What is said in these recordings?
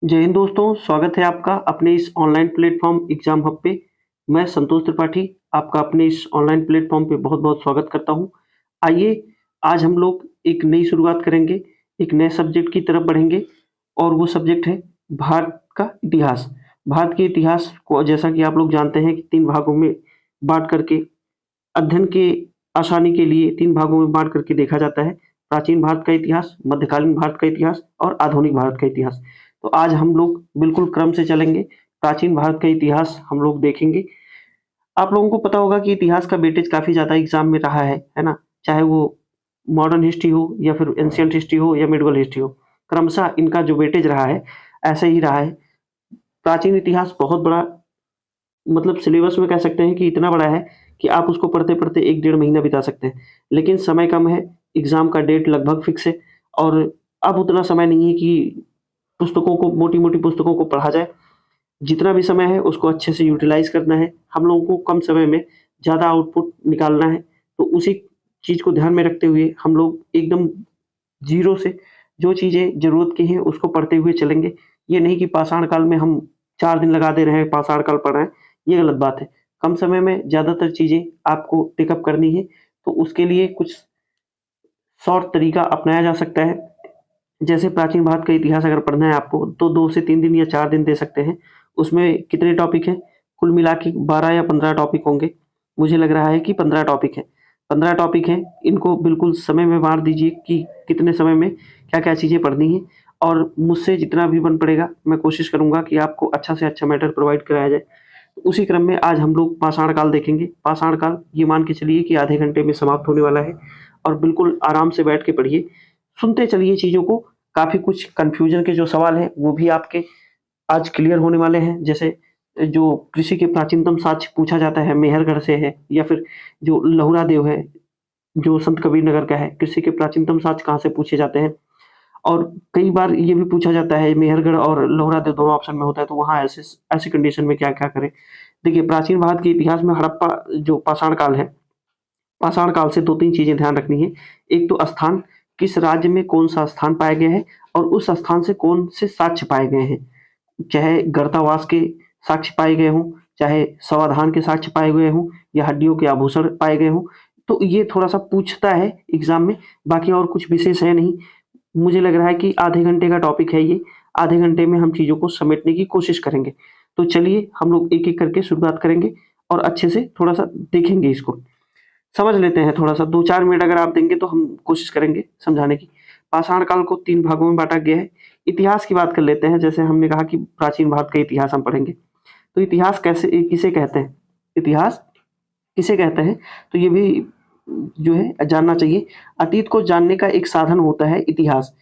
जय हिंद दोस्तों, स्वागत है आपका अपने इस ऑनलाइन प्लेटफ़ॉर्म एग्ज़ाम हब पे। मैं संतोष त्रिपाठी आपका अपने इस ऑनलाइन प्लेटफ़ॉर्म पे बहुत-बहुत स्वागत करता हूँ। आइए, आज हम लोग एक नई शुरुआत करेंगे, एक नए सब्जेक्ट की तरफ बढ़ेंगे और वो सब्जेक्ट है भारत का इतिहास। भारत के इतिहास को जैसा कि आप लोग जानते हैं कि 3 भागों में बाँट करके अध्ययन के आसानी के लिए 3 भागों में बाँट करके देखा जाता है। प्राचीन भारत का इतिहास, मध्यकालीन भारत का इतिहास और आधुनिक भारत का इतिहास। तो आज हम लोग बिल्कुल क्रम से चलेंगे। प्राचीन भारत का इतिहास हम लोग देखेंगे। आप लोगों को पता होगा कि इतिहास का वेटेज काफ़ी ज़्यादा एग्ज़ाम में रहा है ना? चाहे वो मॉडर्न हिस्ट्री हो या फिर एंशिएंट हिस्ट्री हो या मिडवल हिस्ट्री हो। क्रमशः इनका जो वेटेज रहा है, ऐसे ही रहा है। प्राचीन इतिहास बहुत बड़ा मतलब सिलेबस में कह सकते हैं कि इतना बड़ा है कि आप उसको पढ़ते-पढ़ते 1 डेढ़ महीना बिता सकते हैं। लेकिन समय कम है, एग्ज़ाम का डेट लगभग फिक्स है और अब उतना समय नहीं है कि पुस्तकों को मोटी-मोटी पुस्तकों को पढ़ा जाए। जितना भी समय है उसको अच्छे से यूटिलाइज़ करना है। हम लोगों को कम समय में ज़्यादा आउटपुट निकालना है। तो उसी चीज़ को ध्यान में रखते हुए हम लोग एकदम ज़ीरो से जो चीज़ें ज़रूरत की हैं उसको पढ़ते हुए चलेंगे। ये नहीं कि पाषाण काल में हम 4 दिन लगा दे रहे हैं, पाषाण काल पढ़ रहे हैं, ये गलत बात है। कम समय में ज़्यादातर चीज़ें आपको पिकअप करनी है, तो उसके लिए कुछ शॉर्ट तरीका अपनाया जा सकता है। जैसे प्राचीन भारत का इतिहास अगर पढ़ना है आपको, तो 2 से 3 दिन या 4 दिन दे सकते हैं। उसमें कितने टॉपिक हैं? कुल मिला के 12 या 15 टॉपिक होंगे। मुझे लग रहा है कि 15 टॉपिक हैं। 15 टॉपिक हैं, इनको बिल्कुल समय में बाँट दीजिए कि कितने समय में क्या-क्या चीज़ें पढ़नी हैं और मुझसे जितना भी बन पड़ेगा, मैं कोशिश करूँगा कि आपको अच्छा से अच्छा मैटर प्रोवाइड कराया जाए। उसी क्रम में आज हम लोग पाषाण काल देखेंगे। पाषाण काल ये मान के चलिए कि आधे घंटे में समाप्त होने वाला है और बिल्कुल आराम से बैठ के पढ़िए। सुनते चलिए चीज़ों को, काफ़ी कुछ कन्फ्यूज़न के जो सवाल हैं, वो भी आपके आज क्लियर होने वाले हैं। जैसे जो कृषि के प्राचीनतम साक्ष्य पूछा जाता है, मेहरगढ़ से है या फिर जो लहुरा देव है, जो संत कबीर नगर का है, कृषि के प्राचीनतम साक्ष्य कहाँ से पूछे जाते हैं। और कई बार ये भी पूछा जाता है, मेहरगढ़ और लहुरा देव दोनों ऑप्शन में होता है, तो वहाँ ऐसी कंडीशन में क्या-क्या करें। देखिए, प्राचीन भारत के इतिहास में हड़प्पा जो पाषाण काल है, पाषाण काल से 2-3 चीज़ें ध्यान रखनी है। एक तो स्थान, किस राज्य में कौन-सा स्थान पाया गया है और उस स्थान से कौन से साक्ष्य पाए गए हैं। चाहे गर्तावास के साक्ष्य पाए गए हों, चाहे सावधान के साक्ष्य पाए गए हों या हड्डियों के आभूषण पाए गए हों, तो ये थोड़ा-सा पूछता है एग्ज़ाम में, बाकी और कुछ विशेष है नहीं। मुझे लग रहा है कि आधे घंटे का टॉपिक है ये, आधे घंटे में हम चीज़ों को समेटने की कोशिश करेंगे। तो चलिए हम लोग एक-एक करके शुरुआत करेंगे और अच्छे से थोड़ा-सा देखेंगे इसको। समझ लेते हैं थोड़ा-सा 2-4 मिनट अगर आप देंगे तो हम कोशिश करेंगे समझाने की। पाषाण काल को 3 भागों में बाँटा गया है। इतिहास की बात कर लेते हैं, जैसे हमने कहा कि प्राचीन भारत का इतिहास हम पढ़ेंगे। तो इतिहास किसे कहते हैं? इतिहास किसे कहते हैं? तो ये भी जो है जानना चाहिए। अतीत को जानने का एक साधन होता है इतिहास।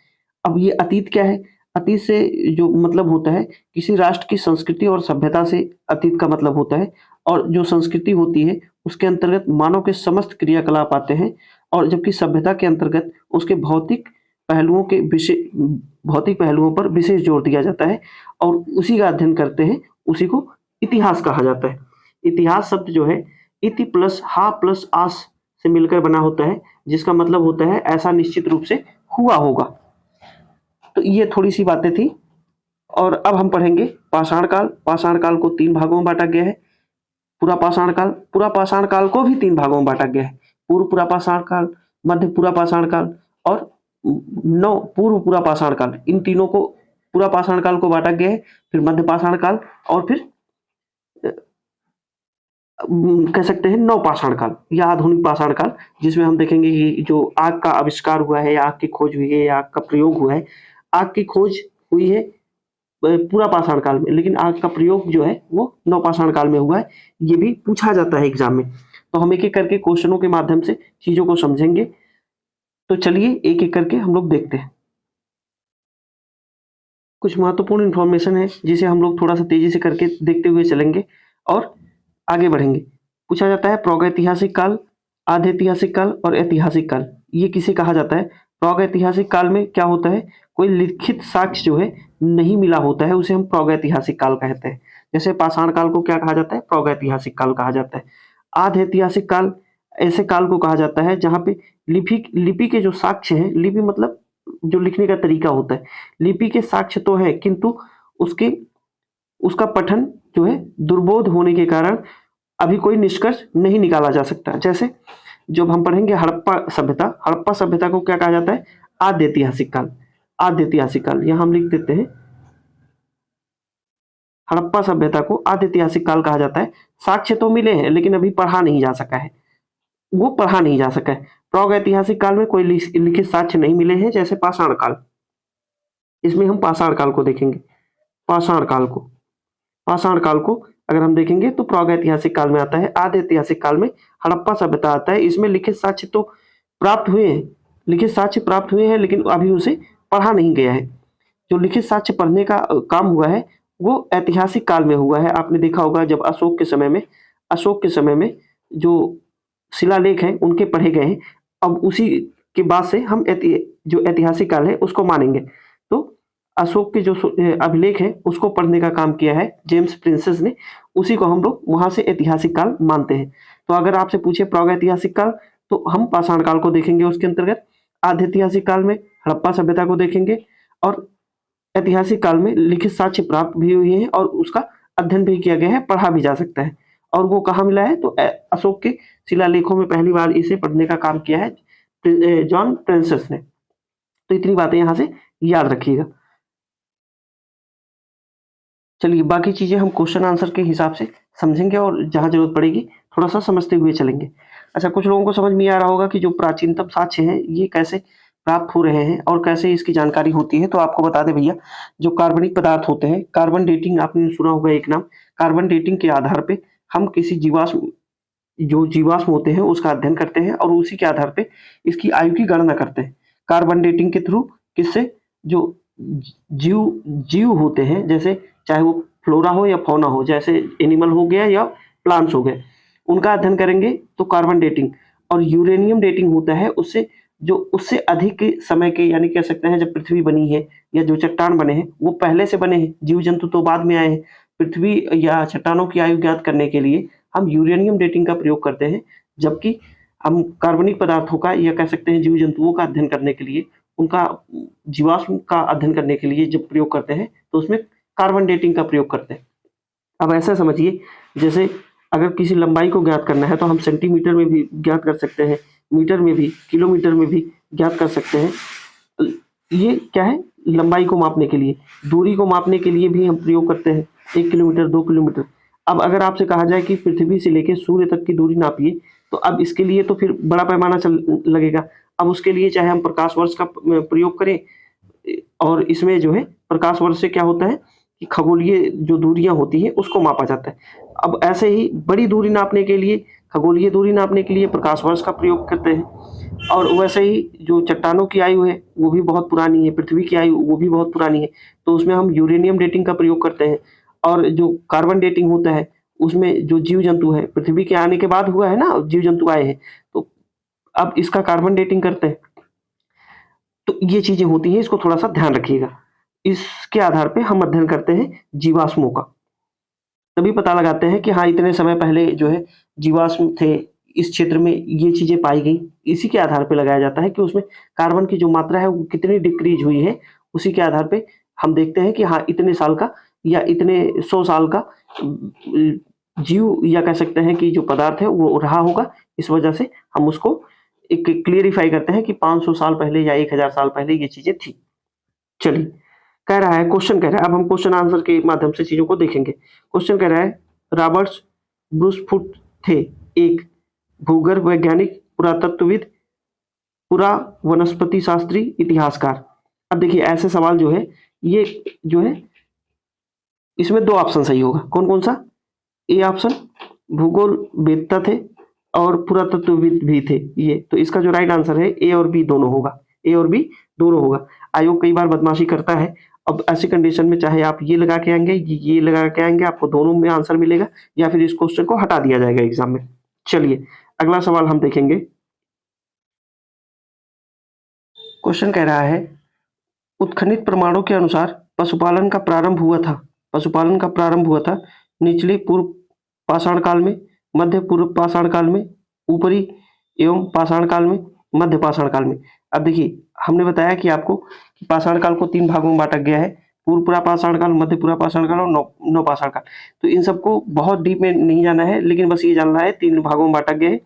अब ये अतीत क्या है? अतीत से जो मतलब होता है, किसी राष्ट्र की संस्कृति और सभ्यता से अतीत का मतलब होता है और जो संस्कृति होती है, उसके अंतर्गत मानव के समस्त क्रियाकलाप आते हैं और जबकि सभ्यता के अंतर्गत उसके भौतिक पहलुओं पर विशेष जोर दिया जाता है और उसी का अध्ययन करते हैं, उसी को इतिहास कहा जाता है। इतिहास शब्द जो है, इति प्लस हा प्लस आस से मिलकर बना होता है, जिसका मतलब होता है ऐसा निश्चित रूप से हुआ होगा। तो ये थोड़ी-सी बातें थी और अब हम पढ़ेंगे पाषाण काल। पाषाण काल को 3 भागों में बाँटा गया है। पूरा पाषाण काल को भी 3 भागों में बाँटा गया है। पूर्व पूरा पाषाण काल, मध्य पूरा पाषाण काल और नव पूर्व पूरा पाषाण काल। इन तीनों को पूरा पाषाण काल को बाँटा गया है, फिर मध्य पाषाण काल और फिर अ, कह सकते हैं नवपाषाण काल या आधुनिक पाषाण काल, जिसमें हम देखेंगे कि जो आग का आविष्कार हुआ है या आग की खोज हुई है या आग का प्रयोग हुआ है। आग की खोज हुई है पूरा पाषाण काल में, लेकिन आग का प्रयोग जो है वो नवपाषाण काल में हुआ है। ये भी पूछा जाता है एग्जाम में। तो हम एक-एक करके क्वेश्चनों के माध्यम से चीज़ों को समझेंगे। तो चलिए एक-एक करके हम लोग देखते हैं। कुछ महत्वपूर्ण इन्फॉर्मेशन है जिसे हम लोग थोड़ा-सा तेज़ी से करके देखते हुए चलेंगे और आगे बढ़ेंगे। पूछा जाता है प्रागैतिहासिक काल, आधैतिहासिक काल और ऐतिहासिक काल। ये किसे कहा जाता है? प्रागैतिहासिक काल में क्या होता है? कोई लिखित साक्ष्य जो है नहीं मिला होता है, उसे हम प्रागैतिहासिक काल कहते हैं। जैसे पाषाण काल को क्या कहा जाता है? प्रागैतिहासिक काल कहा जाता है। आधैतिहासिक काल ऐसे काल को कहा जाता है जहाँ पे लिपि के जो साक्ष्य हैं, लिपि मतलब जो लिखने का तरीका होता है। लिपि के साक्ष्य तो हैं किंतु उसके उसका पठन जो है दुर्बोध होने के कारण अभी कोई निष्कर्ष नहीं निकाला जा सकता। जैसे जब हम पढ़ेंगे हड़प्पा सभ्यता को क्या कहा जाता है? आद्य ऐतिहासिक काल। आद्य ऐतिहासिक काल यहाँ हम लिख देते हैं, हड़प्पा सभ्यता को आद्य ऐतिहासिक काल कहा जाता है। साक्ष्य तो मिले हैं लेकिन अभी पढ़ा नहीं जा सका है, वो पढ़ा नहीं जा सका है। प्राग ऐतिहासिक काल में कोई लिखित साक्ष्य नहीं मिले हैं, जैसे पाषाण काल। इसमें हम पाषाण काल को देखेंगे। पाषाण काल को अगर हम देखेंगे तो प्राग ऐतिहासिक काल में आता है। आद्य ऐतिहासिक काल में हड़प्पा सभ्यता आता है। इसमें लिखित साक्ष्य तो प्राप्त हुए हैं, लेकिन अभी उसे पढ़ा नहीं गया है। जो लिखित साक्ष्य पढ़ने का काम हुआ है वो ऐतिहासिक काल में हुआ है। आपने देखा होगा जब अशोक के समय में जो शिलालेख हैं उनके पढ़े गए हैं। अब उसी के बाद से हम जो ऐतिहासिक काल है उसको मानेंगे। तो अशोक के जो अभिलेख है उसको पढ़ने का काम किया है जेम्स प्रिंसेस ने, उसी को हम लोग वहां से ऐतिहासिक काल मानते हैं। तो अगर आपसे पूछे प्रागैतिहासिक काल तो हम पाषाण काल को देखेंगे, उसके अंतर्गत आद्य ऐतिहासिक काल में हड़प्पा सभ्यता को देखेंगे, और ऐतिहासिक काल में लिखित साक्ष्य प्राप्त भी हुए हैं और उसका अध्ययन भी किया गया है, पढ़ा भी जा सकता है। और वो कहाँ मिला है? तो अशोक के शिलालेखों में पहली बार इसे पढ़ने का काम किया है जॉन प्रिंसेस ने। तो इतनी बातें यहां से याद रखिएगा। चलिए बाकी चीजें हम क्वेश्चन आंसर के हिसाब से समझेंगे और जहां जरूरत पड़ेगी थोड़ा सा समझते हुए चलेंगे। अच्छा, कुछ लोगों को समझ में आ रहा होगा कि जो प्राचीनतम साक्ष्य हैं ये कैसे प्राप्त हो रहे हैं और कैसे इसकी जानकारी होती है। तो आपको बता दें भैया, जो कार्बनिक पदार्थ होते हैं, कार्बन डेटिंग आपने सुना होगा एक नाम। कार्बन डेटिंग के आधार पे हम किसी जीवाश्म होते हैं उसका अध्ययन करते हैं और उसी के आधार पे इसकी आयु की गणना करते हैं कार्बन डेटिंग के थ्रू। किससे? जो जीव होते हैं, जैसे चाहे वो फ्लोरा हो या फौना हो, जैसे एनिमल हो गया या प्लांट्स हो गए, उनका अध्ययन करेंगे तो कार्बन डेटिंग। और यूरेनियम डेटिंग होता है उससे अधिक समय के, यानी कह सकते हैं जब पृथ्वी बनी है या जो चट्टान बने हैं वो पहले से बने हैं, जीव जंतु तो बाद में आए हैं। पृथ्वी या चट्टानों की आयु ज्ञात करने के लिए हम यूरेनियम डेटिंग का प्रयोग करते हैं, जबकि हम कार्बनिक पदार्थों का या कह सकते हैं जीव जंतुओं का अध्ययन करने के लिए, उनका जीवाश्म का अध्ययन करने के लिए जब प्रयोग करते हैं तो उसमें कार्बन डेटिंग का प्रयोग करते हैं। अब ऐसा समझिए, जैसे अगर किसी लंबाई को ज्ञात करना है तो हम सेंटीमीटर में भी ज्ञात कर सकते हैं, मीटर में भी, किलोमीटर में भी ज्ञात कर सकते हैं। ये क्या है? लंबाई को मापने के लिए। दूरी को मापने के लिए भी हम प्रयोग करते हैं, 1 किलोमीटर, 2 किलोमीटर। अब अगर आपसे कहा जाए कि पृथ्वी से लेकर सूर्य तक की दूरी नापिए, तो अब इसके लिए तो फिर बड़ा पैमाना लगेगा। अब उसके लिए चाहे हम प्रकाश वर्ष का प्रयोग करें, और इसमें जो है प्रकाश वर्ष से क्या होता है कि खगोलीय जो दूरियां होती हैं उसको मापा जाता है। अब ऐसे ही बड़ी दूरी नापने के लिए, खगोलीय दूरी नापने के लिए प्रकाश वर्ष का प्रयोग करते हैं। और वैसे ही जो चट्टानों की आयु है वो भी बहुत पुरानी है, पृथ्वी की आयु वो भी बहुत पुरानी है, तो उसमें हम यूरेनियम डेटिंग का प्रयोग करते हैं। और जो कार्बन डेटिंग होता है उसमें जो जीव जंतु है, पृथ्वी के आने के बाद हुआ है ना, जीव जंतु आए हैं, तो अब इसका कार्बन डेटिंग करते हैं। तो ये चीजें होती हैं, इसको थोड़ा सा ध्यान रखिएगा। इसके आधार पे हम अध्ययन करते हैं जीवाश्मों का, तभी पता लगाते हैं कि हाँ इतने समय पहले जो है जीवाश्म थे, इस क्षेत्र में ये चीजें पाई गई। इसी के आधार पे लगाया जाता है कि उसमें कार्बन की जो मात्रा है वो कितनी डिक्रीज हुई है। उसी के आधार पे हम देखते हैं कि हाँ इतने साल का या इतने 100 साल का जीव या कह सकते हैं कि जो पदार्थ है वो रहा होगा। इस वजह से हम उसको एक क्लियरिफाई करते हैं कि 500 साल पहले या 1000 साल पहले ये चीजें थी। चलिए, कह रहा है, क्वेश्चन कह रहा है, अब हम क्वेश्चन आंसर के माध्यम से चीजों को देखेंगे। क्वेश्चन कह रहा है, रॉबर्ट्स ब्रूसफुट थे एक भूगर्भ वैज्ञानिक, पुरातत्वविद, पुरा वनस्पति शास्त्री, इतिहासकार। अब देखिए ऐसे सवाल जो है ये जो है इसमें 2 ऑप्शन सही होगा। कौन कौन सा? ए ऑप्शन भूगोल वेदता थे और पुरातत्वविद भी थे ये, तो इसका जो राइट आंसर है ए और बी दोनों होगा। ए और बी दोनों होगा। आयोग कई बार बदमाशी करता है। अब ऐसी कंडीशन में चाहे आप ये लगा के आएंगे, ये लगा के आएंगे, आपको दोनों में आंसर मिलेगा, या फिर इस क्वेश्चन को हटा दिया जाएगा एग्जाम में। चलिए अगला सवाल हम देखेंगे। क्वेश्चन कह रहा है, उत्खनित प्रमाणों के अनुसार पशुपालन का प्रारंभ हुआ था निचले पूर्व पाषाण काल में, मध्य पूर्व पाषाण काल में, ऊपरी एवं पाषाण काल में, मध्य पाषाण काल में। अब देखिए हमने बताया कि आपको कि पाषाण काल को 3 भागों में बांटा गया है, पूर्व पाषाण काल, मध्य पाषाण काल और नव पाषाण काल। तो इन सबको बहुत डीप में नहीं जाना है, लेकिन बस ये जानना है 3 भागों में बांटा गया है।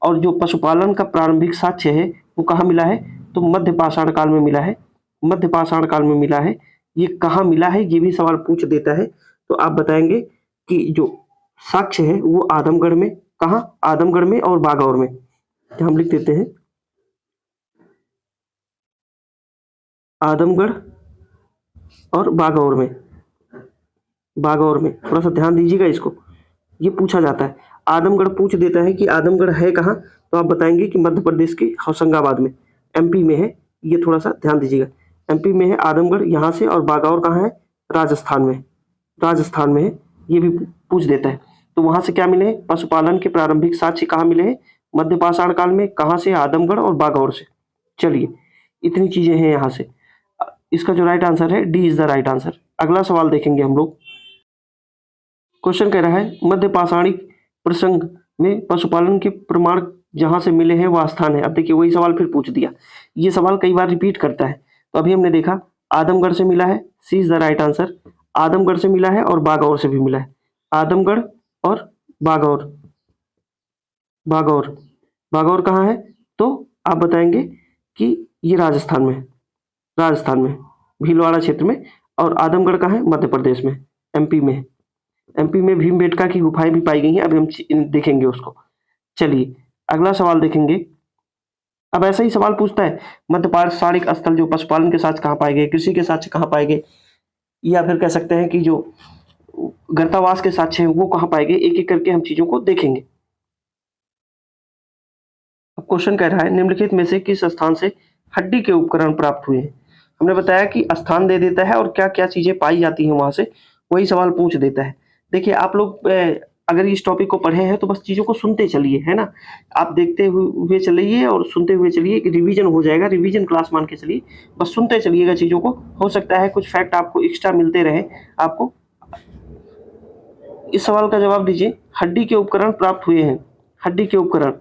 और जो पशुपालन का प्रारंभिक साक्ष्य है वो कहाँ मिला है, तो मध्य पाषाण काल में मिला है। मध्य पाषाण काल में मिला है। ये कहाँ मिला है ये भी सवाल पूछ देता है। तो आप बताएंगे कि जो साक्ष्य है वो आदमगढ़ में, कहाँ, आदमगढ़ में और बागौर में। तो हम लिख देते हैं आदमगढ़ और बागौर में। बागौर में थोड़ा सा ध्यान दीजिएगा, इसको ये पूछा जाता है। आदमगढ़ पूछ देता है कि आदमगढ़ है कहाँ, तो आप बताएंगे कि मध्य प्रदेश के होशंगाबाद में, एमपी में है। ये थोड़ा सा ध्यान दीजिएगा, एमपी में है आदमगढ़ यहाँ से, और बागौर कहाँ है, राजस्थान में, राजस्थान में है। ये भी पूछ देता है। तो वहां से क्या मिले हैं, पशुपालन के प्रारंभिक साक्ष्य कहाँ मिले हैं, मध्य पाषाण काल में। कहाँ से, आदमगढ़ और बागौर से। चलिए इतनी चीजें हैं यहाँ से। इसका जो राइट आंसर है D is the right answer. अगला सवाल देखेंगे हम लोग। क्वेश्चन कह रहा है मध्य पाषाणिक प्रसंग में पशुपालन के प्रमाण जहां से मिले हैं वह स्थान है। अब देखिए वही सवाल फिर पूछ दिया। ये सवाल कई बार रिपीट करता है। तो अभी हमने देखा आदमगढ़ से मिला है, C is the right answer. Adamgarh से मिला है और बागौर से भी मिला है। आदमगढ़ और बागौर। बागौर, बागौर कहाँ है, तो आप बताएंगे कि ये राजस्थान में है, राजस्थान में, भीलवाड़ा क्षेत्र में। और आदमगढ़ कहाँ है, मध्य प्रदेश में, एमपी में है। एमपी में भीमबेटका की गुफाएं भी पाई गई हैं। अभी हम देखेंगे उसको। चलिए अगला सवाल देखेंगे। अब ऐसा ही सवाल पूछता है मध्य पाषाणिक स्थल जो पशुपालन के साथ कहाँ पाए गए, कृषि के साथ कहाँ पाए गए, या फिर कह सकते हैं कि जो गर्तावास के साक्ष्य हैं वो कहाँ पाए गए। एक एक करके हम चीजों को देखेंगे। अब क्वेश्चन कह रहा है निम्नलिखित में से किस स्थान से हड्डी के उपकरण प्राप्त हुए हैं। हमने बताया कि स्थान दे देता है और क्या क्या चीजें पाई जाती हैं वहां से, वही सवाल पूछ देता है। देखिए आप लोग अगर इस टॉपिक को पढ़े हैं तो बस चीजों को सुनते चलिए, है ना। आप देखते हुए चलिए और सुनते हुए चलिए कि रिवीजन हो जाएगा, रिवीजन क्लास मान के चलिए। बस सुनते चलिएगा चीजों को, हो सकता है कुछ फैक्ट आपको एक्स्ट्रा मिलते रहे आपको। इस सवाल का जवाब दीजिए। हड्डी के उपकरण प्राप्त हुए हैं, हड्डी के उपकरण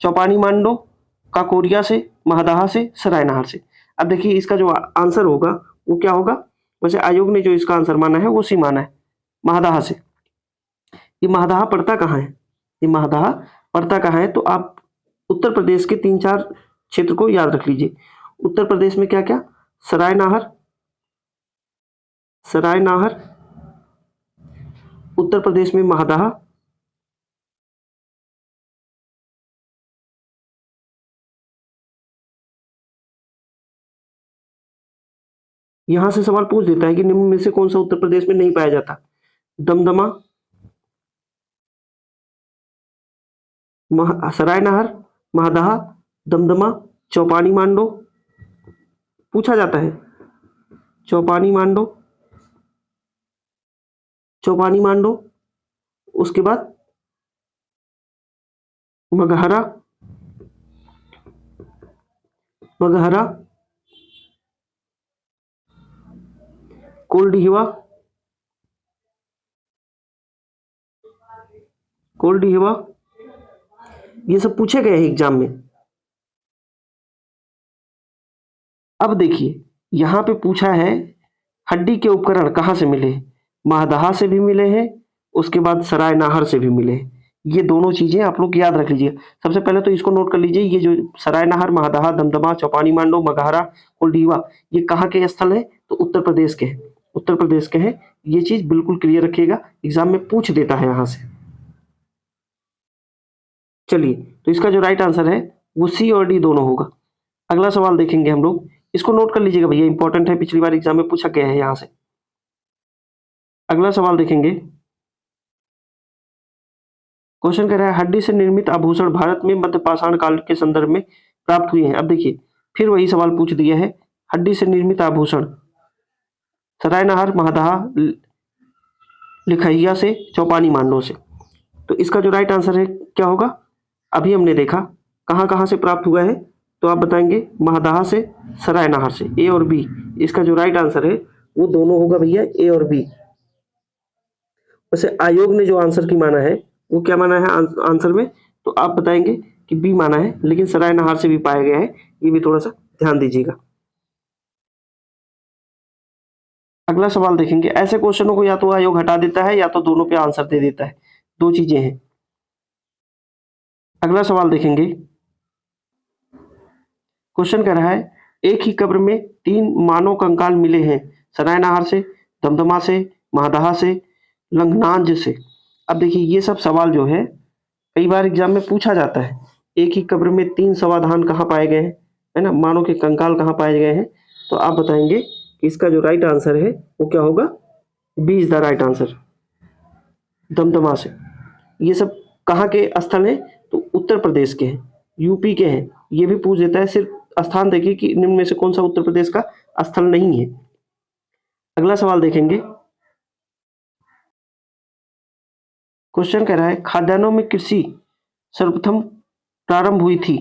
चौपानी मांडो, काकोरिया से, महदाहा से, सरायनहार से। अब देखिए इसका जो आंसर होगा वो क्या होगा। वैसे आयोग ने जो इसका आंसर माना है वो सी माना है, महदाहा से। ये महदाहा पड़ता कहाँ है, ये महदाहा पड़ता कहाँ है, तो आप उत्तर प्रदेश के 3-4 क्षेत्र को याद रख लीजिए। उत्तर प्रदेश में क्या क्या, सरायनहार, सरायनहार, उत्तर प्रदेश में महदाहा, यहां से सवाल पूछ देता है कि निम्न में से कौन सा उत्तर प्रदेश में नहीं पाया जाता। दमदमा, सरायनहार, महदाहा, दमदमा, चौपानी मांडो पूछा जाता है। चौपानी मांडो, चौपानी मांडो, उसके बाद मगहरा, मगहरा, कोल्डिहिवा, कोल्डिहिवा, ये सब पूछे गए हैं एग्जाम में। अब देखिए यहां पे पूछा है हड्डी के उपकरण कहाँ से मिले हैं, महदाहा से भी मिले हैं, उसके बाद सरायनहार से भी मिले हैं। ये दोनों चीजें आप लोग याद रख लीजिए। सबसे पहले तो इसको नोट कर लीजिए, ये जो सरायनहार, महदाहा, दमदमा, चौपानी मांडो, मगहरा, कोल्डिहिवा, ये कहाँ के स्थल है, तो उत्तर प्रदेश के हैं, उत्तर प्रदेश के हैं। ये चीज बिल्कुल क्लियर रखिएगा, एग्जाम में पूछ देता है यहां से। चलिए तो इसका जो राइट आंसर है वो सी और डी दोनों होगा। अगला सवाल देखेंगे हम लोग, इसको नोट कर लीजिएगा भैया, इंपॉर्टेंट है, पिछली बार एग्जाम में पूछा गया है यहां से। अगला सवाल देखेंगे। क्वेश्चन कह रहा है हड्डी से निर्मित आभूषण भारत में मध्य पाषाण काल के संदर्भ में प्राप्त हुए हैं। अब देखिए फिर वही सवाल पूछ दिया है, हड्डी से निर्मित आभूषण सरायनहार, महदाहा, लिखैया से, चौपानी मांडो से। तो इसका जो राइट आंसर है क्या होगा, अभी हमने देखा कहाँ कहाँ से प्राप्त हुआ है, तो आप बताएंगे महदाहा से, सरायनहार से, ए और बी। इसका जो राइट आंसर है वो दोनों होगा भैया, ए और बी। वैसे आयोग ने जो आंसर की माना है वो क्या माना है आंसर में, तो आप बताएंगे कि बी माना है, लेकिन सरायनहार से भी पाया गया है। ये भी थोड़ा सा ध्यान दीजिएगा। अगला सवाल देखेंगे, ऐसे क्वेश्चनों को या तो आयोग हटा देता है या तो दोनों पे आंसर दे देता है, दो चीजें हैं। अगला सवाल देखेंगे, क्वेश्चन कह रहा है एक ही कब्र में 3 मानव कंकाल मिले हैं, सरायनहार से, दमदमा से, महादहा से, लंगनाज से। अब देखिए ये सब सवाल जो है कई बार एग्जाम में पूछा जाता है। एक ही कब्र में 3 समाधान कहाँ पाए गए हैं, है ना, मानव के कंकाल कहाँ पाए गए हैं। तो आप बताएंगे कि इसका जो राइट आंसर है वो क्या होगा, B is the right answer, Damdama से। ये सब कहाँ के स्थल हैं, तो उत्तर प्रदेश के हैं, यूपी के हैं। ये भी पूछ देता है, सिर्फ स्थान देखिए कि निम्न में से कौन सा उत्तर प्रदेश का स्थल नहीं है। अगला सवाल देखेंगे, क्वेश्चन कह रहा है खाद्यान्नों में कृषि सर्वप्रथम प्रारंभ हुई थी,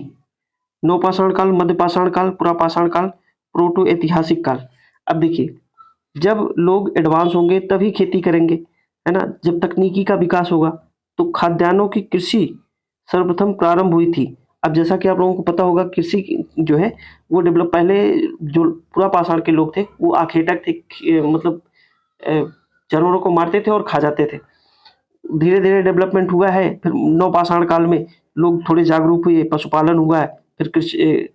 नवपाषाण काल, मध्यपाषाण काल, पुरापाषाण काल, प्रोटो ऐतिहासिक काल। अब देखिए जब लोग एडवांस होंगे तभी खेती करेंगे, है ना, जब तकनीकी का विकास होगा। तो खाद्यान्नों की कृषि सर्वप्रथम प्रारंभ हुई थी। अब जैसा कि आप लोगों को पता होगा कृषि जो है वो डेवलप, पहले जो पूरा पाषाण के लोग थे वो आखेटक थे, मतलब जानवरों को मारते थे और खा जाते थे। धीरे धीरे डेवलपमेंट हुआ है, फिर नवपाषाण काल में लोग थोड़े जागरूक हुए, पशुपालन हुआ है, फिर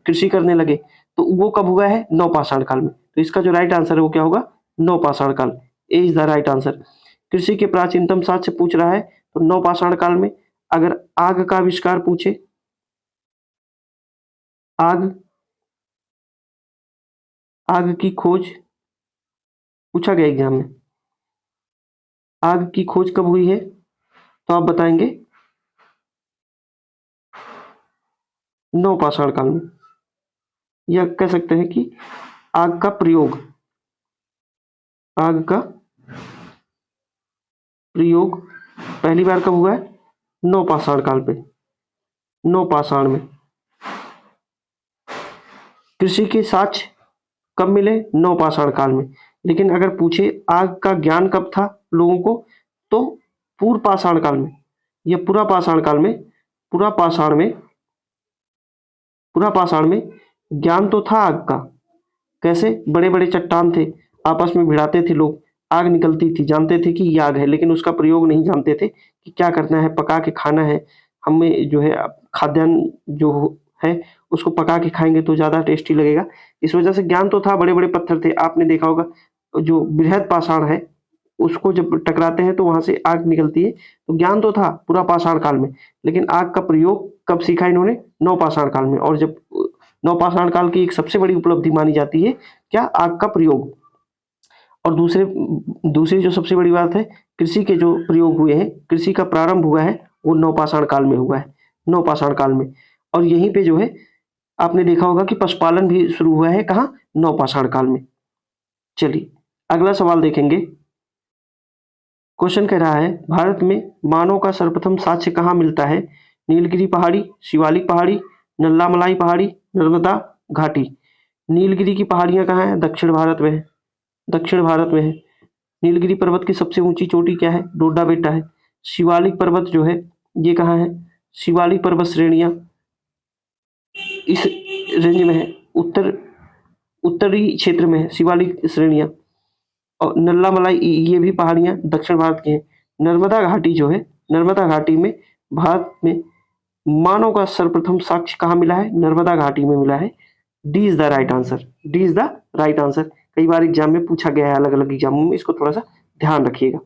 कृषि करने लगे। तो वो कब हुआ है, नवपाषाण काल में। तो इसका जो राइट आंसर है वो क्या होगा, नवपाषाण काल। ए इज द राइट आंसर। कृषि के प्राचीनतम साक्ष्य पूछ रहा है, तो नवपाषाण काल में। अगर आग का आविष्कार पूछे, आग आग की खोज पूछा गया एग्जाम में, आग की खोज कब हुई है, तो आप बताएंगे नवपाषाण काल में। या कह सकते हैं कि आग का प्रयोग, आग का प्रयोग पहली बार कब हुआ है, नवपाषाण काल पे, नवपाषाण में। कृषि के साक्ष्य कब मिले, नवपाषाण काल में। लेकिन अगर पूछे आग का ज्ञान कब था लोगों को, तो पूर्व पाषाण काल में या पूरा पाषाण काल में। पूरा पाषाण में, पूरा पाषाण में ज्ञान तो था आग का। कैसे, बड़े बड़े चट्टान थे, आपस में भिड़ाते थे लोग, आग निकलती थी, जानते थे कि ये आग है, लेकिन उसका प्रयोग नहीं जानते थे कि क्या करना है, पका के खाना है हमें, जो है खाद्यान्न जो है उसको पका के खाएंगे तो ज़्यादा टेस्टी लगेगा। इस वजह से ज्ञान तो था, बड़े बड़े पत्थर थे। आपने देखा होगा जो बृहद पाषाण है उसको जब टकराते हैं तो वहां से आग निकलती है। तो ज्ञान तो था पूरा पाषाण काल में, लेकिन आग का प्रयोग कब सीखा इन्होंने, नवपाषाण काल में। और जब नवपाषाण काल की एक सबसे बड़ी उपलब्धि मानी जाती है क्या, आग का प्रयोग। और दूसरी जो सबसे बड़ी बात है, कृषि के जो प्रयोग हुए हैं, कृषि का प्रारंभ हुआ है वो नवपाषाण काल में हुआ है, नवपाषाण काल में। और यहीं पे जो है आपने देखा होगा कि पशुपालन भी शुरू हुआ है, कहाँ, नवपाषाण काल में। चलिए अगला सवाल देखेंगे, क्वेश्चन कह रहा है भारत में मानव का सर्वप्रथम साक्ष्य कहाँ मिलता है, नीलगिरी पहाड़ी, शिवालिक पहाड़ी, नल्लामलाई पहाड़ी, नर्मदा घाटी। नीलगिरी की पहाड़ियां कहाँ है, दक्षिण भारत में है, दक्षिण भारत में है। नीलगिरी पर्वत की सबसे ऊंची चोटी क्या है, डोडा बेटा है। शिवालिक पर्वत जो है ये कहाँ है, शिवालिक पर्वत श्रेणियां इस रेंज में है, उत्तरी क्षेत्र में है शिवालिक श्रेणियां। और नल्लामलाई ये भी पहाड़ियां दक्षिण भारत की हैं। नर्मदा घाटी जो है, नर्मदा घाटी में भारत में मानव का सर्वप्रथम साक्ष्य कहाँ मिला है, नर्मदा घाटी में मिला है। D is the right answer, D is the right answer. कई बार एग्जाम में पूछा गया है, अलग अलग एग्जामों में, इसको थोड़ा सा ध्यान रखिएगा।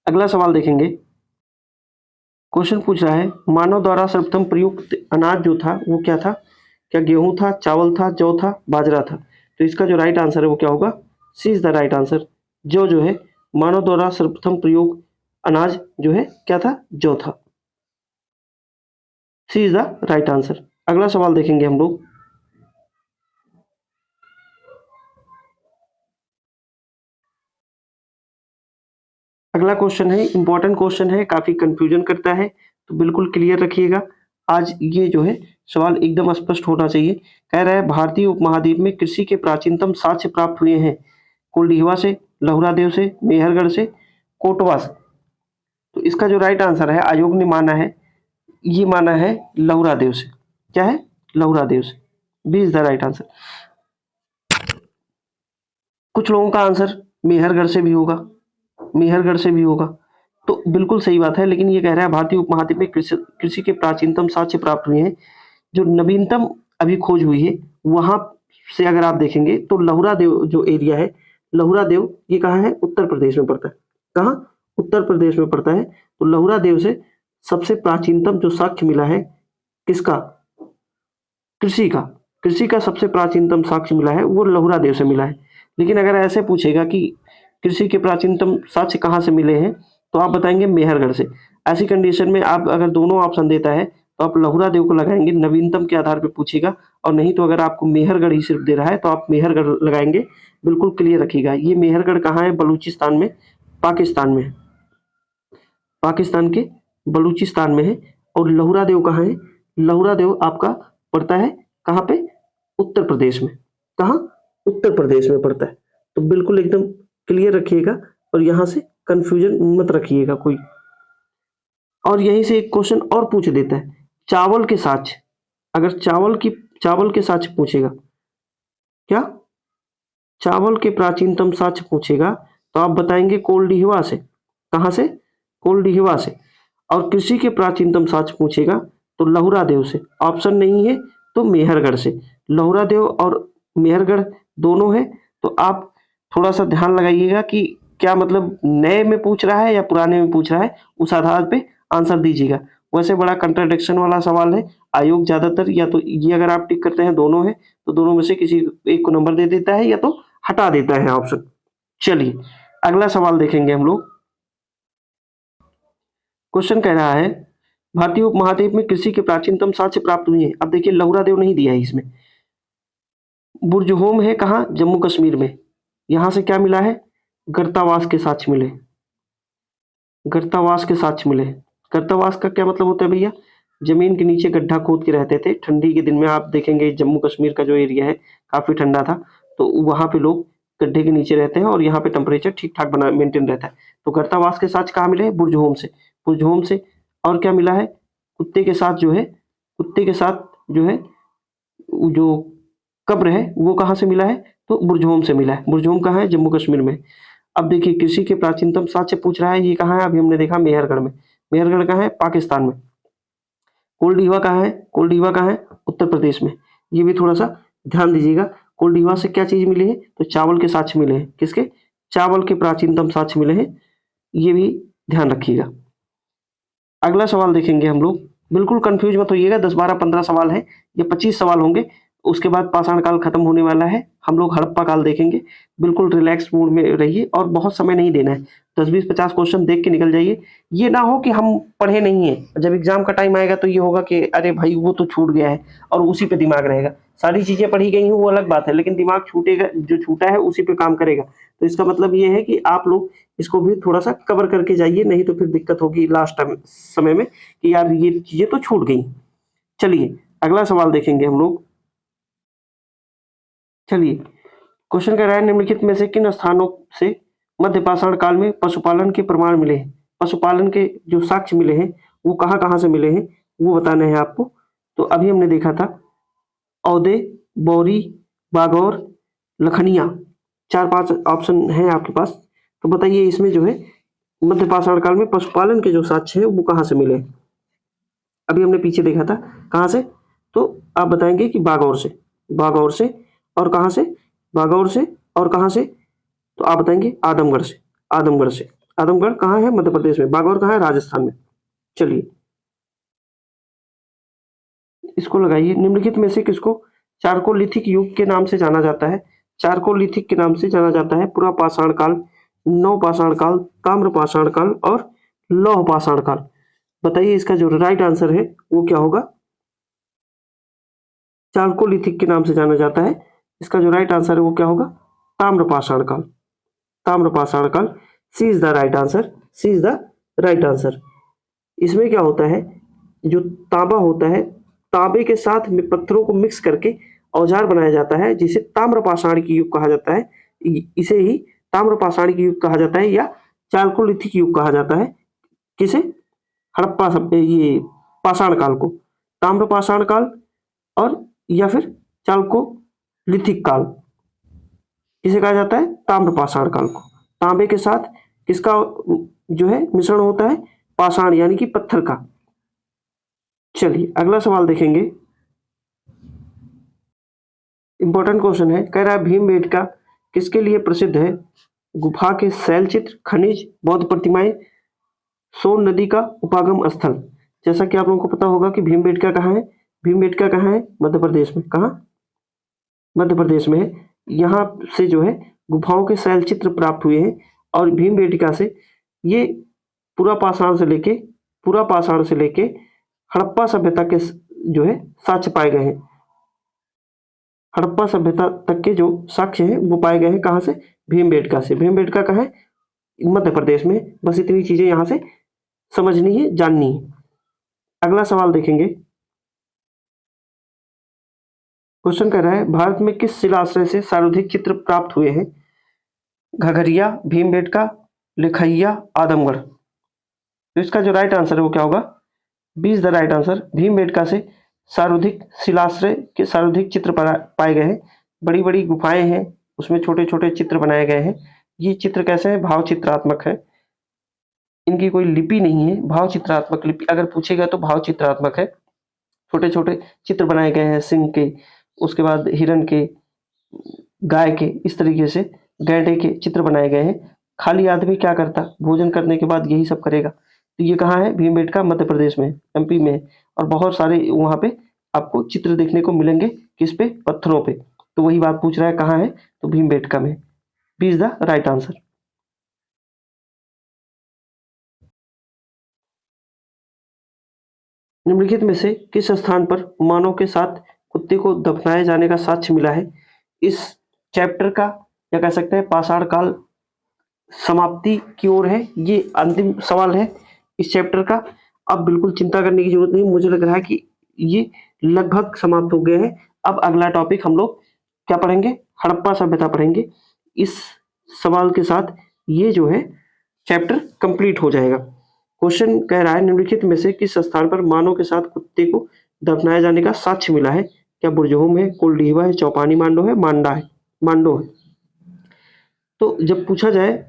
अगला सवाल देखेंगे, क्वेश्चन पूछ रहा है मानव द्वारा सर्वप्रथम प्रयुक्त अनाज जो था वो क्या था, क्या गेहूं था, चावल था, जौ था, बाजरा था। तो इसका जो राइट आंसर है वो क्या होगा, सी इज द राइट आंसर। जो है मानव द्वारा सर्वप्रथम प्रयोग अनाज जो है क्या था, जौ था। सी इज द राइट आंसर। अगला सवाल देखेंगे हम लोग, अगला क्वेश्चन है, इंपॉर्टेंट क्वेश्चन है, काफी कंफ्यूजन करता है, तो बिल्कुल क्लियर रखिएगा। आज ये जो है सवाल एकदम स्पष्ट होना चाहिए। कह रहा है भारतीय उपमहाद्वीप में कृषि के प्राचीनतम साक्ष्य प्राप्त हुए हैं, कोल्डिहवा से, लहुरादेव से, मेहरगढ़ से, कोटवा से। तो इसका जो राइट आंसर है आयोग ने माना है, ये माना है लहुरादेव से। क्या है, लहुरादेव से। B is the right answer. कुछ लोगों का आंसर मेहरगढ़ से भी होगा, मेहरगढ़ से भी होगा, तो बिल्कुल सही बात है। लेकिन ये कह रहा है भारतीय उपमहाद्वीप में कृषि कृषि के प्राचीनतम साक्ष्य प्राप्त हुए हैं। जो नवीनतम अभी खोज हुई है वहां से अगर आप देखेंगे तो लहुरा देव जो एरिया है, लहुरा देव ये कहाँ है, उत्तर प्रदेश में पड़ता है। कहाँ, उत्तर प्रदेश में पड़ता है। तो लहुरा देव से सबसे प्राचीनतम जो साक्ष्य मिला है, किसका, कृषि का, कृषि का सबसे प्राचीनतम साक्ष्य मिला है वो लहुरा देव से मिला है। लेकिन अगर ऐसे पूछेगा कि कृषि के प्राचीनतम साक्ष्य कहाँ से मिले हैं, तो आप बताएंगे मेहरगढ़ से। ऐसी कंडीशन में आप अगर दोनों ऑप्शन देता है तो आप लहुरा देव को लगाएंगे, नवीनतम के आधार पर पूछेगा। और नहीं तो अगर आपको मेहरगढ़ ही सिर्फ दे रहा है तो आप मेहरगढ़ लगाएंगे। बिल्कुल क्लियर रखिएगा। ये मेहरगढ़ कहाँ है, बलूचिस्तान में, पाकिस्तान में है, पाकिस्तान के बलूचिस्तान में है। और लहुरा देव कहाँ है, लहुरा देव आपका पड़ता है कहाँ पे, उत्तर प्रदेश में। कहाँ, उत्तर प्रदेश में पड़ता है। तो बिल्कुल एकदम क्लियर रखिएगा और यहाँ से कंफ्यूजन मत रखिएगा कोई। और यहीं से एक क्वेश्चन और पूछ देता है, चावल के साक्ष्य, अगर चावल के साक्ष्य पूछेगा, क्या चावल के प्राचीनतम साक्ष्य पूछेगा तो आप बताएंगे कोल्डिहिवा से। कहाँ से, कोल्डिहिवा से। और कृषि के प्राचीनतम साक्ष्य पूछेगा तो लहुरा देव से। ऑप्शन नहीं है तो मेहरगढ़ से। लहुरा देव और मेहरगढ़ दोनों है। तो आप थोड़ा सा ध्यान लगाइएगा कि क्या मतलब नए में पूछ रहा है या पुराने में पूछ रहा है, उस आधार पे आंसर दीजिएगा। वैसे बड़ा कंट्राडिक्शन वाला सवाल है। आयोग ज्यादातर या तो ये अगर आप टिक करते हैं दोनों है तो दोनों में से किसी एक को नंबर दे देता है या तो हटा देता है ऑप्शन। चलिए अगला सवाल देखेंगे हम लोग। क्वेश्चन कह रहा है भारतीय उपमहाद्वीप में कृषि के प्राचीनतम साक्ष्य प्राप्त हुए हैं। अब देखिए लहुरा देव नहीं दिया है इसमें। बुर्जहोम है कहाँ, जम्मू कश्मीर में। यहां से क्या मिला है, गर्तावास के साक्ष्य मिले, गर्तावास के साक्ष्य मिले। गर्तावास का क्या मतलब होता है भैया, जमीन के नीचे गड्ढा खोद के रहते थे। ठंडी के दिन में आप देखेंगे जम्मू कश्मीर का जो एरिया है काफी ठंडा था, तो वहां पे लोग गड्ढे के नीचे रहते हैं और यहाँ पे टेम्परेचर ठीक ठाक बना मेंटेन रहता है। तो गर्तावास के साक्ष्य कहाँ मिले, बुर्जहोम से, बुर्जहोम से। और क्या मिला है, कुत्ते के साथ जो है, कुत्ते के साथ जो है जो कब्र है वो कहाँ से मिला है, तो बुर्जहोम से मिला है। बुर्जहोम कहाँ है, जम्मू कश्मीर में। अब देखिए कृषि के प्राचीनतम साक्ष्य पूछ रहा है, ये कहाँ है, अभी हमने देखा मेहरगढ़ में। मेहरगढ़ कहाँ है, पाकिस्तान में। कोल्डिवा कहाँ है, कोल्डिवा कहाँ है, उत्तर प्रदेश में। ये भी थोड़ा सा ध्यान दीजिएगा। कोल्डिवा से क्या चीज मिली है, तो चावल के साक्ष्य मिले हैं। किसके, चावल के प्राचीनतम साक्ष्य मिले हैं। ये भी ध्यान रखिएगा। अगला सवाल देखेंगे हम लोग। बिल्कुल कंफ्यूज मत होइएगा, 10 12 15 सवाल है, ये 25 सवाल होंगे। उसके बाद पाषाण काल खत्म होने वाला है, हम लोग हड़प्पा काल देखेंगे। बिल्कुल रिलैक्स मूड में रहिए और बहुत समय नहीं देना है। 10 20 50 क्वेश्चन देख के निकल जाइए। ये ना हो कि हम पढ़े नहीं है, जब एग्जाम का टाइम आएगा तो ये होगा कि अरे भाई वो तो छूट गया है, और उसी पे दिमाग रहेगा। सारी चीजें पढ़ी गई हैं वो अलग बात है, लेकिन दिमाग छूटेगा, जो छूटा है उसी पे काम करेगा। तो इसका मतलब ये है कि आप लोग इसको भी थोड़ा सा कवर करके जाइए, नहीं तो फिर दिक्कत होगी लास्ट टाइम समय में कि यार ये चीजें तो छूट गई। चलिए अगला सवाल देखेंगे हम लोग। चलिए क्वेश्चन कह रहा है निम्नलिखित में से किन स्थानों से मध्य पाषाण काल में पशुपालन के प्रमाण मिले हैं। पशुपालन के जो साक्ष्य मिले हैं वो कहाँ कहाँ से मिले हैं वो बताने हैं आपको। तो अभी हमने देखा था औदे, बौरी, बागौर, लखनिया, 4 5 ऑप्शन है आपके पास। तो बताइए इसमें जो है मध्य पाषाण काल में पशुपालन के जो साक्ष्य है वो कहाँ से मिले। अभी हमने पीछे देखा था कहाँ से, तो आप बताएंगे कि बागौर से, बागौर से। और कहाँ से, बागौर से। और कहाँ से, तो आप बताएंगे आदमगढ़ से, आदमगढ़ से। आदमगढ़ कहाँ है, मध्य प्रदेश में। बागौर कहाँ है, राजस्थान में। चलिए इसको लगाइए। निम्नलिखित में से किसको चारकोलिथिक युग के नाम से जाना जाता है। चारकोलिथिक के नाम से जाना जाता है पुरा पाषाण काल, नव पाषाण काल, ताम्र पाषाण काल और लौह पाषाण काल। बताइए इसका जो राइट आंसर है वो क्या होगा। चारकोलिथिक के नाम से जाना जाता है, इसका जो राइट आंसर है वो क्या होगा, ताम्र पाषाण काल, ताम्र पाषाण काल। C is the right answer, C is the right answer. इसमें क्या होता है, जो तांबा होता है, तांबे के साथ में पत्थरों को मिक्स करके औजार बनाया जाता है जिसे ताम्र पाषाण की युग कहा जाता है। इसे ही ताम्र पाषाण की युग कहा जाता है या चारकोलिथिक युग कहा जाता है। किसे, हड़प्पा ये पाषाण काल को, ताम्र पाषाण काल और या फिर चालकोलिथिक काल। किसे कहा जाता है? ताम्रपाषाण काल को। तांबे के साथ किसका जो है मिश्रण होता है? पाषाण यानी कि पत्थर का। चलिए अगला सवाल देखेंगे। इंपॉर्टेंट क्वेश्चन है, कह रहा है भीमबेटका किसके लिए प्रसिद्ध है? गुफा के शैल चित्र, खनिज, बौद्ध प्रतिमाएं, सोन नदी का उपागम स्थल। जैसा कि आप लोगों को पता होगा कि भीमबेटका कहाँ है? भीमबेटका कहाँ है? मध्य प्रदेश में। कहाँ? मध्य प्रदेश में है। यहाँ से जो है गुफाओं के शैल चित्र प्राप्त हुए हैं और भीमबेटका से ये पूरा पाषाण से लेके हड़प्पा सभ्यता के जो है साक्ष्य पाए गए हैं। हड़प्पा सभ्यता तक के जो साक्ष्य हैं वो पाए गए हैं कहाँ से? भीमबेटका से। भीमबेटका कहाँ है? मध्य प्रदेश में। बस इतनी चीजें यहाँ से समझनी है, जाननी है। अगला सवाल देखेंगे। क्वेश्चन कह रहा है भारत में किस शिलाश्रय से सर्वाधिक चित्र प्राप्त हुए हैं? घघरिया, भीमबेटका, लिखैया, आदमगढ़। तो इसका जो राइट आंसर है वो क्या होगा? B is the right answer. Bhimbetka से सर्वाधिक शिलाश्रय के सर्वाधिक चित्र पाए गए हैं। बड़ी बड़ी गुफाएं हैं, उसमें छोटे छोटे चित्र बनाए गए हैं। ये चित्र कैसे हैं? भाव चित्रात्मक है। इनकी कोई लिपि नहीं है, भाव चित्रात्मक लिपि अगर पूछेगा तो भाव चित्रात्मक है। छोटे छोटे चित्र बनाए गए हैं सिंह के, उसके बाद हिरण के, गाय के, इस तरीके से गैंडे के चित्र बनाए गए हैं। खाली आदमी क्या करता? भोजन करने के बाद यही सब करेगा। तो ये कहाँ है? भीमबेटका मध्य प्रदेश में, एमपी में है। और बहुत सारे वहाँ पे आपको चित्र देखने को मिलेंगे। किस पे? पत्थरों पे। तो वही बात पूछ रहा है कहाँ है? तो भीमबेटका में। B is the right answer. निम्नलिखित में से किस स्थान पर मानव के साथ कुत्ते को दफनाए जाने का साक्ष्य मिला है? इस चैप्टर का या कह सकते हैं पाषाण काल समाप्ति की ओर है। ये अंतिम सवाल है इस चैप्टर का। अब बिल्कुल चिंता करने की जरूरत नहीं, मुझे लग रहा है कि ये लगभग समाप्त हो गया है। अब अगला टॉपिक हम लोग क्या पढ़ेंगे? हड़प्पा सभ्यता पढ़ेंगे। इस सवाल के साथ ये जो है चैप्टर कंप्लीट हो जाएगा। क्वेश्चन कह रहा है निम्नलिखित में से किस स्थान पर मानव के साथ कुत्ते को दफनाए जाने का साक्ष्य मिला है? क्या बुरजहोम है, कोलडीहवा है, चौपानी मांडो है, मांडो है। तो जब पूछा जाए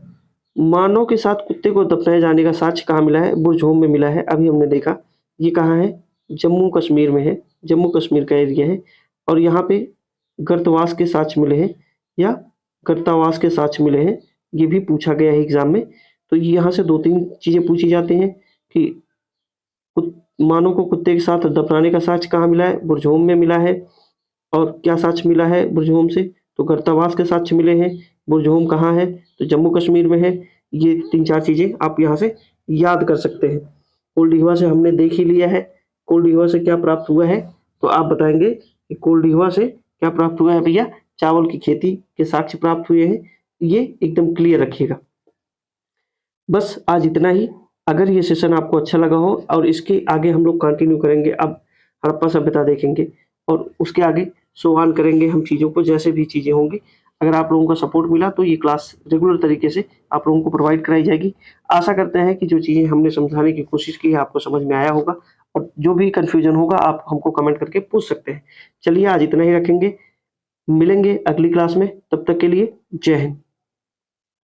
मानव के साथ कुत्ते को दफनाए जाने का साक्ष्य कहाँ मिला है? बुरजहोम में मिला है। अभी हमने देखा। ये कहाँ है? जम्मू कश्मीर में है। जम्मू कश्मीर का एरिया है। और यहाँ पे गर्तवास के साक्ष्य मिले हैं या गर्तावास के साक्ष्य मिले हैं। ये भी पूछा गया है एग्जाम में। तो यहाँ से 2-3 चीजें पूछी जाती हैं कि मानव को कुत्ते के साथ दफनाने का साक्ष्य कहाँ मिला है? बुरजहोम में मिला है। और क्या साक्ष्य मिला है बुरजहोम से? तो गर्तावास के साक्ष्य मिले हैं। बुरजहोम कहाँ है? तो जम्मू कश्मीर में है। ये 3-4 चीजें आप यहाँ से याद कर सकते हैं। कोलडीहवा से हमने देख ही लिया है। कोलडीहवा से क्या प्राप्त हुआ है? तो आप बताएंगे कि कोलडीहवा से क्या प्राप्त हुआ है भैया? चावल की खेती के साक्ष्य प्राप्त हुए हैं। ये एकदम क्लियर रखिएगा। बस आज इतना ही। अगर ये सेशन आपको अच्छा लगा हो और इसके आगे हम लोग कंटिन्यू करेंगे, अब हड़प्पा सभ्यता देखेंगे और उसके आगे सोहान करेंगे हम चीज़ों को, जैसे भी चीज़ें होंगी। अगर आप लोगों का सपोर्ट मिला तो ये क्लास रेगुलर तरीके से आप लोगों को प्रोवाइड कराई जाएगी। आशा करते हैं कि जो चीज़ें हमने समझाने की कोशिश की है आपको समझ में आया होगा, और जो भी कन्फ्यूजन होगा आप हमको कमेंट करके पूछ सकते हैं। चलिए आज इतना ही रखेंगे, मिलेंगे अगली क्लास में। तब तक के लिए जय हिंद।